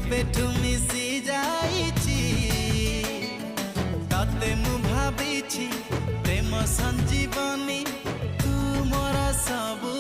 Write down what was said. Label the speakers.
Speaker 1: केबेठु मिसी जाइछि तते मु भाबिछि प्रेम संजीवनी तू मोर सबु